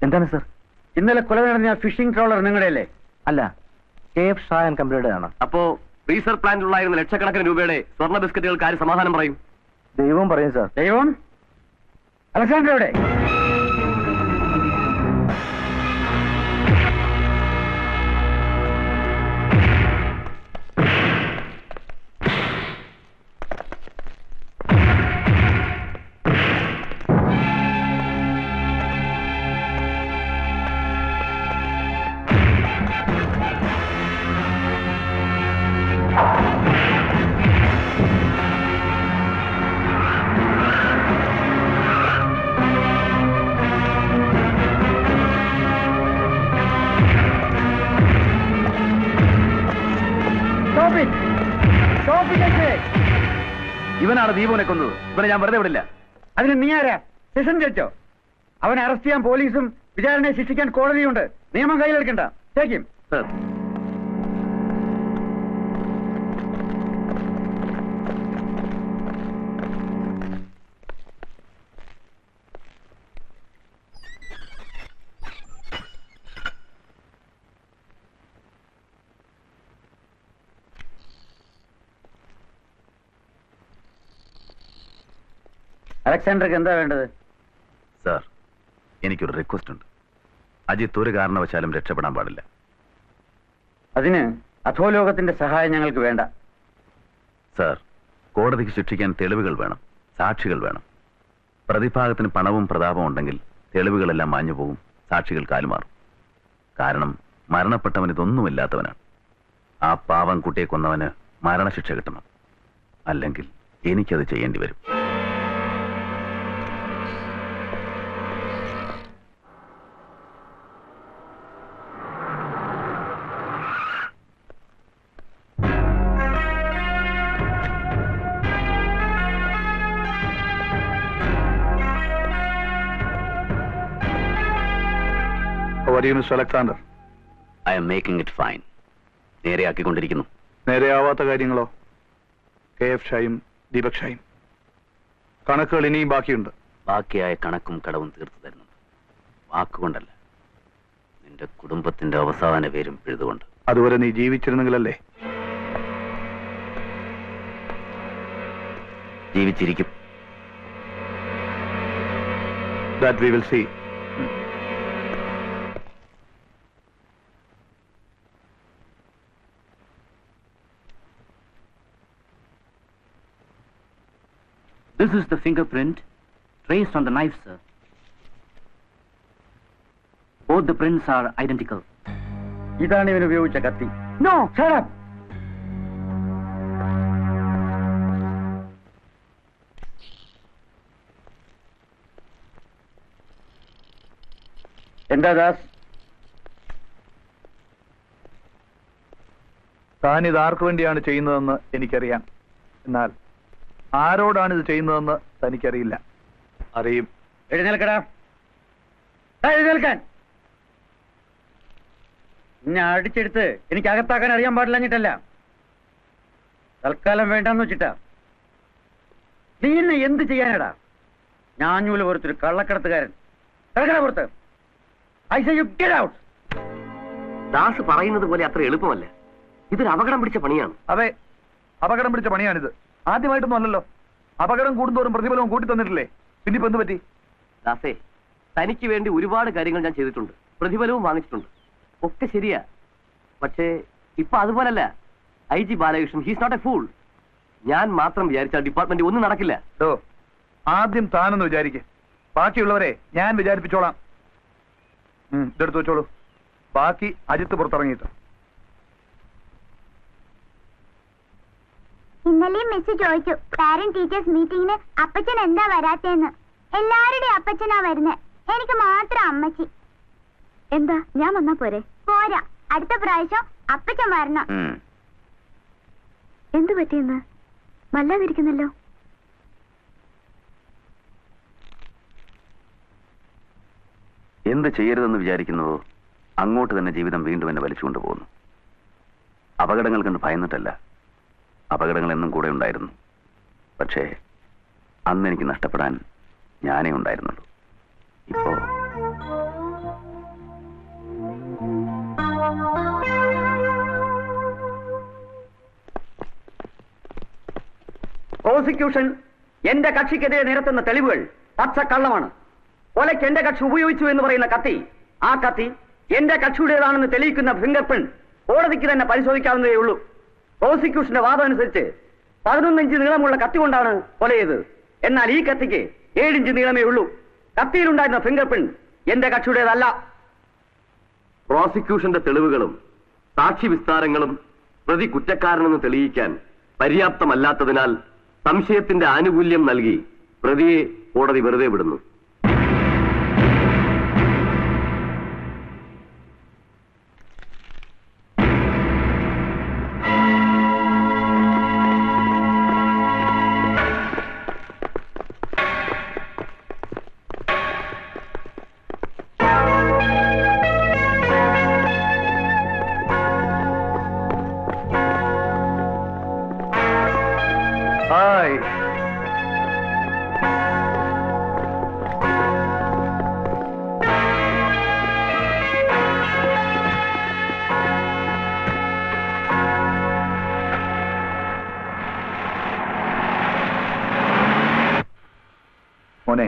എന്താണ് സർ? ഇന്നലെ കൊല നടന്ന ഫിഷിംഗ് ട്രോളർ നിങ്ങളുടെയല്ലേ? അല്ല, KF ഷാ ആൻഡ് കമ്പനിയുടെയാണ്. അപ്പോ റീസർ പ്ലാന്റിലുണ്ടായിരുന്ന ലക്ഷക്കണക്കിന് രൂപയുടെ സ്വർണ്ണ ബിസ്ക്കറ്റുകൾക്ക് ആര് സമാധാനം പറയും? ദൈവം പറയും സർ. ദൈവം? അലക്സാണ്ടർ എവിടെ? ഇവനാണ് ദീപുവിനെ കൊന്നത്. ഇവനെ ഞാൻ വെറുതെ വിടില്ല. അതിന് നീ ആരാ? സെഷൻ ജഡ്ജോ? അവനെ അറസ്റ്റ് ചെയ്യാൻ പോലീസും വിചാരണയെ ശിക്ഷിക്കാൻ കോടതിയുണ്ട്. നിയമം കയ്യിലെടുക്കണ്ട. ചേക്കും സർ. അലക്സാണ്ടർക്ക് എന്താ വേണ്ടത്? സാർ, എനിക്കൊരു റിക്വസ്റ്റ് ഉണ്ട്. അജിത്ത് ഒരു കാരണവശാലും രക്ഷപ്പെടാൻ പാടില്ല. അതിന് അധോലോകത്തിന്റെ സഹായം ഞങ്ങൾക്ക് വേണ്ട. സാർ, കോടതിക്ക് ശിക്ഷിക്കാൻ തെളിവുകൾ വേണം, സാക്ഷികൾ വേണം. പ്രതിഭാഗത്തിന് പണവും പ്രതാപവും ഉണ്ടെങ്കിൽ തെളിവുകളെല്ലാം മാഞ്ഞു പോകും, സാക്ഷികൾ കാലുമാറും. കാരണം മരണപ്പെട്ടവൻ ഇതൊന്നുമില്ലാത്തവനാണ്. ആ പാവം കുട്ടിയെ കൊന്നവന് മരണശിക്ഷ കിട്ടണം. അല്ലെങ്കിൽ എനിക്കത് ചെയ്യേണ്ടി വരും. Mister Alexander? I am making it fine. നേരെയാക്കിക്കൊണ്ടിരിക്കുന്നു. നേരെയാവാത്ത കാര്യങ്ങളോ? KF ഷായും ദീപക് ഷായും കണക്കുകൾ ഇനിയും ബാക്കിയുണ്ട്. ബാക്കിയായ കണക്കും കടവും തീർത്തു തരുന്നുണ്ട്. വാക്കുകൊണ്ടല്ല, നിന്റെ കുടുംബത്തിന്റെ അവസാന പേരും പിഴുതുകൊണ്ട്. അതുവരെ നീ ജീവിച്ചിരുന്നെങ്കിലല്ലേ? ജീവിച്ചിരിക്കും. That we will see. This is the fingerprint traced on the knife, sir. Both the prints are identical. ഇതാണ് ഇവൻ ഉപയോഗിച്ച കത്തി. No, shut up. എന്താ ദാസ്? താൻ ഇത് ആർക്കു വേണ്ടിയാണ് ചെയ്യുന്നതെന്ന് എനിക്കറിയാം. എന്നാൽ ആരോടാണ് ഇത് ചെയ്യുന്നതെന്ന് തനിക്കറിയില്ല. അറിയും. എഴുന്നേൽക്കടാ. എഴുന്നേൽക്കാൻ. എന്നെ അടിച്ചെടുത്ത് എനിക്ക് അകത്താക്കാൻ അറിയാൻ പാടില്ലഞ്ഞിട്ടല്ല, തൽക്കാലം വേണ്ടെന്ന് വെച്ചിട്ടാ. നീ എന്നെ എന്ത് ചെയ്യാനാടാ? ഞാഞ്ഞൂല് പുറത്തൊരു കള്ളക്കടത്തുകാരൻ. കിടക്കട പുറത്ത്. I say you get out. Das പറയുന്നത് പോലെ അത്ര എളുപ്പമല്ല. ഇതൊരു അപകടം പിടിച്ച പണിയാണ്. അതെ, അപകടം പിടിച്ച പണിയാണിത്. ആദ്യമായിട്ടൊന്നും അല്ലല്ലോ. അപകടം കൂടുന്തോറും പ്രതിഫലവും കൂട്ടി തന്നിട്ടില്ലേ? പിന്നിപ്പോ എന്ത് പറ്റി? ദാസേ, തനിക്ക് വേണ്ടി ഒരുപാട് കാര്യങ്ങൾ ഞാൻ ചെയ്തിട്ടുണ്ട്, പ്രതിഫലവും വാങ്ങിച്ചിട്ടുണ്ട്. ഒക്കെ ശരിയാ. പക്ഷേ ഇപ്പൊ അതുപോലല്ല. IG Balakrishnan, he's not a fool. ഞാൻ മാത്രം വിചാരിച്ചാൽ ഡിപ്പാർട്ട്മെന്റ് ഒന്നും നടക്കില്ല. ആദ്യം താനൊന്ന് വിചാരിക്കേ, ബാക്കിയുള്ളവരെ ഞാൻ വിചാരിപ്പിച്ചോളാം. ഇതെടുത്ത് വെച്ചോളൂ. ബാക്കി അജിത്ത് പുറത്തിറങ്ങിയിട്ട്. ഇന്നലെയും മിസ് ചോദിച്ചു പാരന്റ് ടീച്ചേഴ്സ് മീറ്റിംഗിന് അപ്പച്ചൻ എന്താ വരാത്തേന്ന്. എല്ലാവരുടെയും അപ്പച്ചനാ വരുന്നേ, എനിക്ക് മാത്രം അമ്മച്ചി. എന്താ ഞാൻ വന്നാ പോരെ? പോരാ, അടുത്ത പ്രാവശ്യം അപ്പച്ചൻ വരണം. എന്തു പറ്റിയെന്ന് വല്ലാതിരിക്കുന്നല്ലോ. എന്ത് ചെയ്യരുതെന്ന് വിചാരിക്കുന്നതോ അങ്ങോട്ട് തന്നെ ജീവിതം വീണ്ടും എന്നെ വലിച്ചുകൊണ്ടു പോകുന്നു. അപകടങ്ങൾ കണ്ട് ഭയന്നിട്ടല്ല, അപകടങ്ങൾ എന്നും കൂടെ ഉണ്ടായിരുന്നു. പക്ഷേ അന്ന് എനിക്ക് നഷ്ടപ്പെടാൻ ഞാനേ ഉണ്ടായിരുന്നുള്ളൂ. ഇപ്പോ പ്രോസിക്യൂഷൻ എന്റെ കക്ഷിക്കെതിരെ നിരത്തുന്ന തെളിവുകൾ പച്ചക്കള്ളമാണ്. കൊലയ്ക്ക് എന്റെ കക്ഷി ഉപയോഗിച്ചു എന്ന് പറയുന്ന കത്തി, ആ കത്തി എന്റെ കക്ഷിയുടേതാണെന്ന് തെളിയിക്കുന്ന ഫിംഗർ പ്രിന്റ് കോടതിക്ക് തന്നെ പരിശോധിക്കാവുന്നതേ ഉള്ളൂ. പ്രോസിക്യൂഷന്റെ വാദം അനുസരിച്ച് 11 ഇഞ്ച് നീളമുള്ള കത്തി കൊണ്ടാണ് കൊല ചെയ്തത്. എന്നാൽ ഈ കത്തിക്ക് 7 ഇഞ്ച് നീളമേ ഉള്ളൂ. കത്തിയിലുണ്ടായിരുന്ന ഫിംഗർ പ്രിന്റ് എന്റെ കക്ഷിയുടേതല്ല. പ്രോസിക്യൂഷന്റെ തെളിവുകളും സാക്ഷി വിസ്താരങ്ങളും പ്രതി കുറ്റക്കാരനെന്ന് തെളിയിക്കാൻ പര്യാപ്തമല്ലാത്തതിനാൽ സംശയത്തിന്റെ ആനുകൂല്യം നൽകി പ്രതിയെ കോടതി വെറുതെ വിടുന്നു. ഹായ്. മോനെ,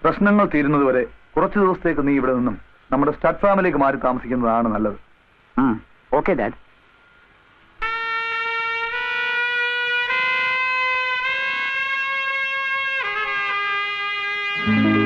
പ്രശ്നങ്ങൾ തീരുന്നതുവരെ കുറച്ചു ദിവസത്തേക്ക് നീ ഇവിടെ നിന്നും നമ്മുടെ സ്റ്റഡ് ഫാമിലേക്ക് മാറി താമസിക്കുന്നതാണ് നല്ലത്. Okay dad. Thank you.